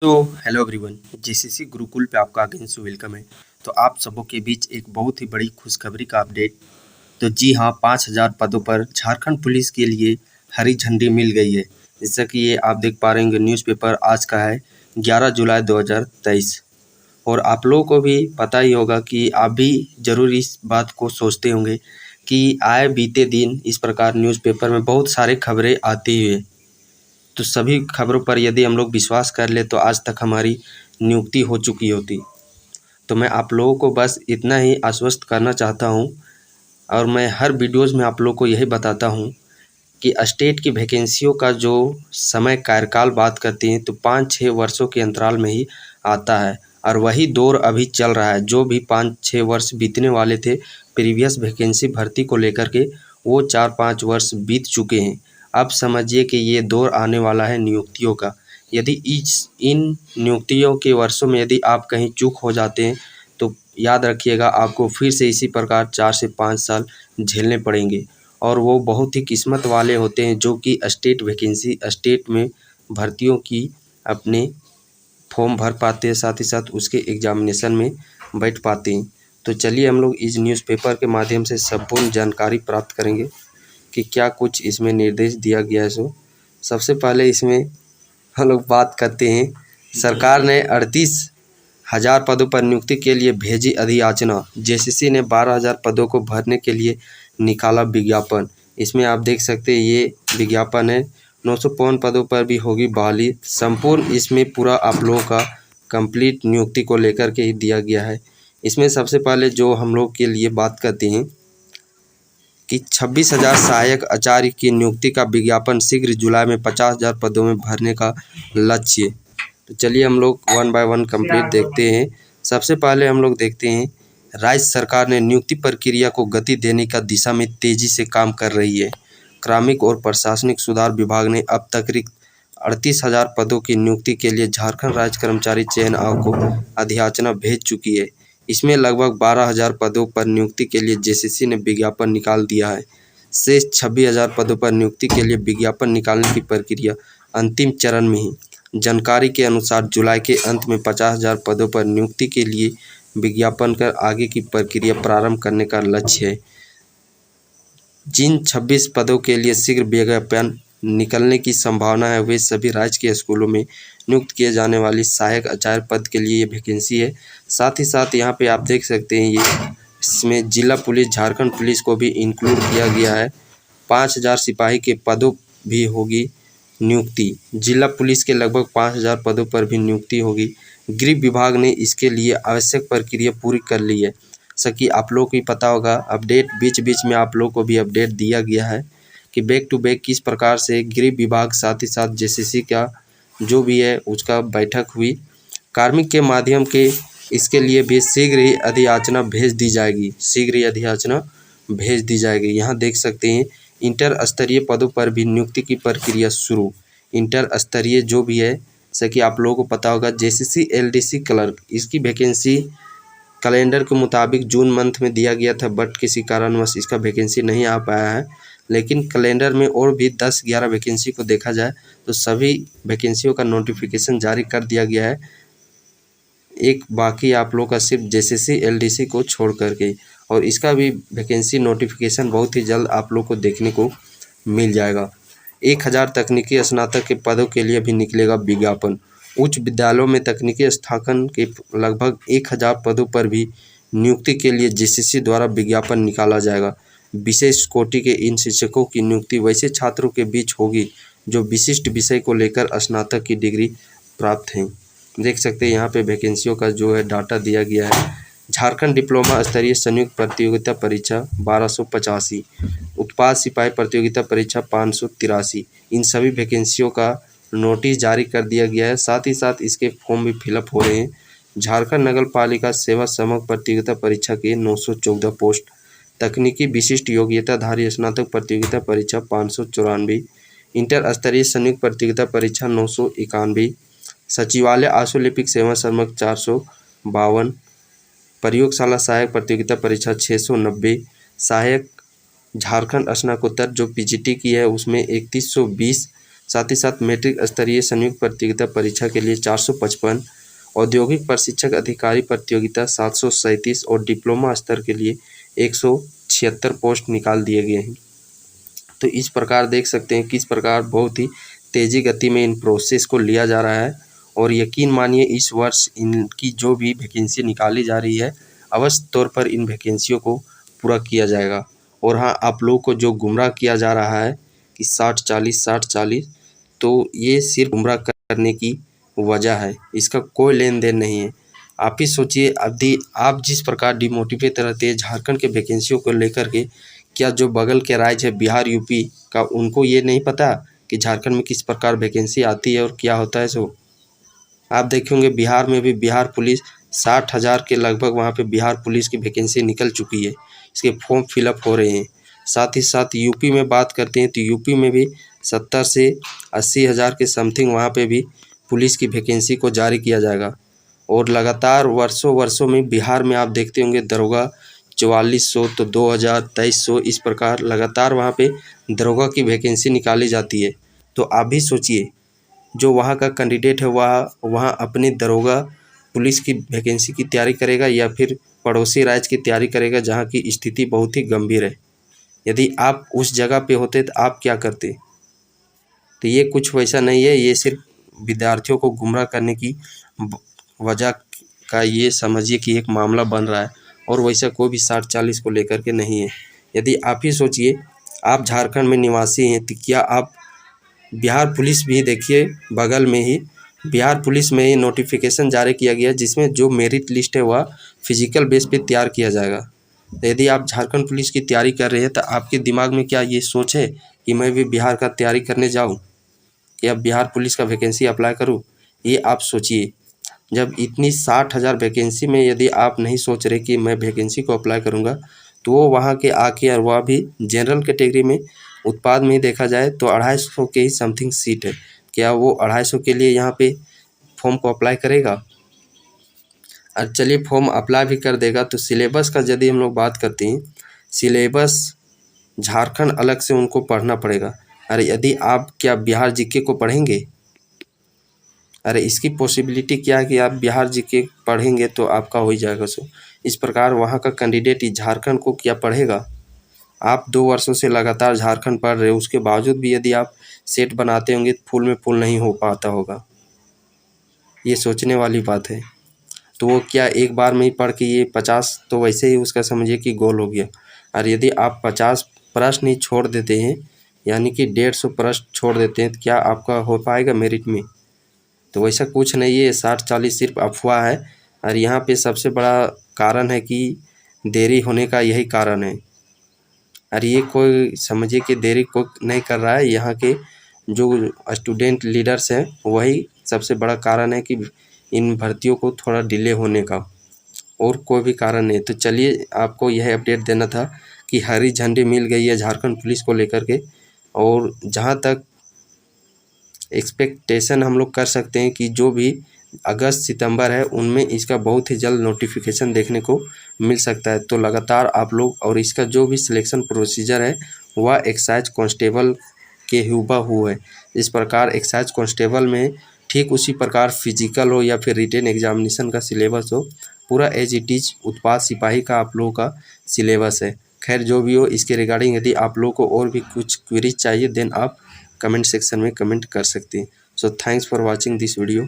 तो hello everyone, GCC Gurukul पे आपका अगेन से वेलकम है। तो आप सबों के बीच एक बहुत ही बड़ी खुशखबरी का अपडेट। तो जी हाँ, 5,000 पदों पर झारखंड पुलिस के लिए हरी झंडी मिल गई है। जैसा कि ये आप देख पा रहे होंगे, न्यूज़पेपर आज का है 11 जुलाई 2023। और आप लोगों को भी पता ही होगा कि आप भी ज़रूर इस बात को सोचते होंगे कि आए बीते दिन इस प्रकार न्यूज़पेपर में बहुत सारे खबरें आती हुई है। तो सभी खबरों पर यदि हम लोग विश्वास कर ले तो आज तक हमारी नियुक्ति हो चुकी होती। तो मैं आप लोगों को बस इतना ही आश्वस्त करना चाहता हूँ, और मैं हर वीडियोज़ में आप लोगों को यही बताता हूँ कि स्टेट की वैकेंसियों का जो समय कार्यकाल बात करती हैं तो 5-6 वर्षों के अंतराल में ही आता है। और वही दौर अभी चल रहा है। जो भी 5-6 वर्ष बीतने वाले थे प्रीवियस वैकेंसी भर्ती को लेकर के, वो 4-5 वर्ष बीत चुके हैं। अब समझिए कि ये दौर आने वाला है नियुक्तियों का। यदि इन नियुक्तियों के वर्षों में यदि आप कहीं चूक हो जाते हैं तो याद रखिएगा, आपको फिर से इसी प्रकार 4 से 5 साल झेलने पड़ेंगे। और वो बहुत ही किस्मत वाले होते हैं जो कि स्टेट में भर्तियों की अपने फॉर्म भर पाते हैं, साथ ही साथ उसके एग्जामिनेशन में बैठ पाते हैं। तो चलिए हम लोग इस न्यूज़पेपर के माध्यम से संपूर्ण जानकारी प्राप्त करेंगे कि क्या कुछ इसमें निर्देश दिया गया है। सबसे पहले इसमें हम लोग बात करते हैं, सरकार ने 38,000 पदों पर नियुक्ति के लिए भेजी अधियाचना। जेसीसी ने 12,000 पदों को भरने के लिए निकाला विज्ञापन। इसमें आप देख सकते हैं ये विज्ञापन है। 952 पदों पर भी होगी बहाली। संपूर्ण इसमें पूरा आप लोगों का कंप्लीट नियुक्ति को लेकर के ही दिया गया है। इसमें सबसे पहले जो हम लोग के लिए बात करते हैं कि 26,000 सहायक आचार्य की नियुक्ति का विज्ञापन शीघ्र। जुलाई में 50,000 पदों में भरने का लक्ष्य। तो चलिए हम लोग वन बाय वन कंप्लीट देखते हैं। सबसे पहले हम लोग देखते हैं, राज्य सरकार ने नियुक्ति प्रक्रिया को गति देने का दिशा में तेजी से काम कर रही है। कार्मिक और प्रशासनिक सुधार विभाग ने अब तक 38,000 पदों की नियुक्ति के लिए झारखंड राज्य कर्मचारी चयन आयोग को अधियाचना भेज चुकी है। इसमें लगभग 12,000 पदों पर नियुक्ति के लिए जेसीसी ने विज्ञापन निकाल दिया है। शेष 26,000 पदों पर नियुक्ति के लिए विज्ञापन निकालने की प्रक्रिया अंतिम चरण में ही। जानकारी के अनुसार जुलाई के अंत में 50,000 पदों पर नियुक्ति के लिए विज्ञापन कर आगे की प्रक्रिया प्रारंभ करने का लक्ष्य है। जिन 26 पदों के लिए शीघ्र विज्ञापन निकलने की संभावना है वे सभी राज्य के स्कूलों में नियुक्त किए जाने वाली सहायक आचार्य पद के लिए ये वैकेंसी है। साथ ही साथ यहाँ पे आप देख सकते हैं, ये इसमें जिला पुलिस झारखंड पुलिस को भी इंक्लूड किया गया है। 5,000 सिपाही के पदों भी होगी नियुक्ति। जिला पुलिस के लगभग 5,000 पदों पर भी नियुक्ति होगी। गृह विभाग ने इसके लिए आवश्यक प्रक्रिया पूरी कर ली है। सकी आप लोग को भी पता होगा, अपडेट बीच बीच में आप लोग को भी अपडेट दिया गया है कि बैक टू बैक किस प्रकार से गृह विभाग साथ ही साथ जेसीसी का जो भी है उसका बैठक हुई। कार्मिक के माध्यम के इसके लिए भी शीघ्र ही अधियाचना भेज दी जाएगी। शीघ्र ही अधियाचना भेज दी जाएगी। यहाँ देख सकते हैं इंटर स्तरीय पदों पर भी नियुक्ति की प्रक्रिया शुरू। इंटर स्तरीय जो भी है, जैसे कि आप लोगों को पता होगा, जेसीसी एलडीसी क्लर्क, इसकी वैकेंसी कैलेंडर के मुताबिक जून मंथ में दिया गया था, बट किसी कारणवश इसका वैकेंसी नहीं आ पाया है। लेकिन कैलेंडर में और भी 10-11 वैकेंसी को देखा जाए तो सभी वैकेंसियों का नोटिफिकेशन जारी कर दिया गया है। एक बाकी आप लोग का सिर्फ जेसीसी एलडीसी को छोड़ करके, और इसका भी वैकेंसी नोटिफिकेशन बहुत ही जल्द आप लोग को देखने को मिल जाएगा। 1,000 तकनीकी स्नातक के पदों के लिए भी निकलेगा विज्ञापन। उच्च विद्यालयों में तकनीकी स्थापन के लगभग 1,000 पदों पर भी नियुक्ति के लिए जेसीसी द्वारा विज्ञापन निकाला जाएगा। विशेष कोटि के इन शिक्षकों की नियुक्ति वैसे छात्रों के बीच होगी जो विशिष्ट विषय को लेकर स्नातक की डिग्री प्राप्त हैं। देख सकते हैं यहाँ पे वैकेंसियों का जो है डाटा दिया गया है। झारखंड डिप्लोमा स्तरीय संयुक्त प्रतियोगिता परीक्षा 1285, उत्पाद सिपाही प्रतियोगिता परीक्षा 583, इन सभी वैकेंसियों का नोटिस जारी कर दिया गया है। साथ ही साथ इसके फॉर्म भी फिलअप हो रहे हैं। झारखंड नगर पालिका सेवा समग्र प्रतियोगिता परीक्षा के 914 पोस्ट, तकनीकी विशिष्ट योग्यताधारी स्नातक प्रतियोगिता परीक्षा 594, इंटर स्तरीय संयुक्त प्रतियोगिता परीक्षा 991, सचिवालय आशुलिपिक सेवा समग्र 452, प्रयोगशाला सहायक प्रतियोगिता परीक्षा 690, सहायक झारखंड स्नातकोत्तर जो पीजीटी की है उसमें 3120, साथ ही साथ मैट्रिक स्तरीय संयुक्त प्रतियोगिता परीक्षा के लिए 455, औद्योगिक प्रशिक्षक अधिकारी प्रतियोगिता 737 और डिप्लोमा स्तर के लिए 176 पोस्ट निकाल दिए गए हैं। तो इस प्रकार देख सकते हैं किस प्रकार बहुत ही तेज़ी गति में इन प्रोसेस को लिया जा रहा है और यकीन मानिए इस वर्ष इनकी जो भी वैकेंसी निकाली जा रही है अवश्य तौर पर इन वैकेंसियों को पूरा किया जाएगा। और हाँ, आप लोगों को जो गुमराह किया जा रहा है कि 60-40 तो ये सिर्फ गुमराह करने की वजह है, इसका कोई लेन देन नहीं है। आप ही सोचिए, अभी आप जिस प्रकार डिमोटिवेट रहते हैं झारखंड के वैकेंसियों को लेकर के, क्या जो बगल के राज्य है बिहार यूपी का उनको ये नहीं पता कि झारखंड में किस प्रकार वैकेंसी आती है और क्या होता है। सो आप देखे होंगे बिहार में भी बिहार पुलिस 60,000 के लगभग वहाँ पे बिहार पुलिस की वैकेंसी निकल चुकी है, इसके फॉर्म फिलअप हो रहे हैं। साथ ही साथ यूपी में बात करते हैं तो यूपी में भी 70 से 80,000 के समथिंग वहाँ पे भी पुलिस की वैकेंसी को जारी किया जाएगा। और लगातार वर्षों में बिहार में आप देखते होंगे दरोगा 4400 तो 2000 2300 इस प्रकार लगातार वहाँ पे दरोगा की वैकेंसी निकाली जाती है। तो आप भी सोचिए, जो वहाँ का कैंडिडेट है वहाँ अपनी दरोगा पुलिस की वैकेंसी की तैयारी करेगा या फिर पड़ोसी राज्य की तैयारी करेगा जहाँ की स्थिति बहुत ही गंभीर है। यदि आप उस जगह पे होते तो आप क्या करते। तो ये कुछ वैसा नहीं है, ये सिर्फ विद्यार्थियों को गुमराह करने की वजह का ये समझिए कि एक मामला बन रहा है और वैसा कोई भी 60-40 को लेकर के नहीं है। यदि आप ही सोचिए, आप झारखंड में निवासी हैं तो क्या आप बिहार पुलिस भी देखिए, बगल में ही बिहार पुलिस में ही नोटिफिकेशन जारी किया गया जिसमें जो मेरिट लिस्ट है वह फिजिकल बेस पे तैयार किया जाएगा। तो यदि आप झारखंड पुलिस की तैयारी कर रहे हैं तो आपके दिमाग में क्या ये सोच है कि मैं भी बिहार का तैयारी करने जाऊँ या बिहार पुलिस का वैकेंसी अप्लाई करूँ। ये आप सोचिए, जब इतनी 60,000 वैकेंसी में यदि आप नहीं सोच रहे कि मैं वैकेंसी को अप्लाई करूँगा तो वो वहाँ के आके और वह भी जनरल कैटेगरी में उत्पाद में ही देखा जाए तो 250 के ही समथिंग सीट है। क्या वो 250 के लिए यहाँ पे फॉर्म को अप्लाई करेगा। और चलिए फॉर्म अप्लाई भी कर देगा तो सिलेबस का यदि हम लोग बात करते हैं, सिलेबस झारखंड अलग से उनको पढ़ना पड़ेगा। अरे यदि आप क्या बिहार जीके को पढ़ेंगे, अरे इसकी पॉसिबिलिटी क्या है कि आप बिहार जीके पढ़ेंगे तो आपका हो ही जाएगा। सो इस प्रकार वहाँ का कैंडिडेट झारखंड को क्या पढ़ेगा। आप 2 वर्षों से लगातार झारखंड पढ़ रहे हो, उसके बावजूद भी यदि आप सेट बनाते होंगे तो फुल में फुल नहीं हो पाता होगा। ये सोचने वाली बात है। तो वो क्या एक बार में ही पढ़ के ये 50 तो वैसे ही उसका समझिए कि गोल हो गया। और यदि आप 50 प्रश्न ही छोड़ देते हैं यानी कि 150 प्रश्न छोड़ देते हैं तो क्या आपका हो पाएगा मेरिट में। तो वैसा कुछ नहीं है, 60-40 सिर्फ अफवाह है। और यहाँ पे सबसे बड़ा कारण है कि देरी होने का यही कारण है। और ये कोई समझिए कि देरी कोई नहीं कर रहा है, यहाँ के जो स्टूडेंट लीडर्स हैं वही सबसे बड़ा कारण है कि इन भर्तियों को थोड़ा डिले होने का, और कोई भी कारण नहीं। तो चलिए आपको यह अपडेट देना था कि हरी झंडी मिल गई है झारखंड पुलिस को लेकर के। और जहाँ तक एक्सपेक्टेशन हम लोग कर सकते हैं कि जो भी अगस्त सितंबर है उनमें इसका बहुत ही जल्द नोटिफिकेशन देखने को मिल सकता है। तो लगातार आप लोग, और इसका जो भी सिलेक्शन प्रोसीजर है वह एक्साइज कांस्टेबल के हूबहू है। इस प्रकार एक्साइज कांस्टेबल में ठीक उसी प्रकार फिजिकल हो या फिर रिटेन एग्जामिनेशन का सिलेबस हो, पूरा एज इट इज उत्पाद सिपाही का आप लोगों का सिलेबस है। खैर जो भी हो, इसके रिगार्डिंग यदि आप लोगों को और भी कुछ क्वेरीज चाहिए देन आप कमेंट सेक्शन में कमेंट कर सकते हैं। So thanks for watching this video.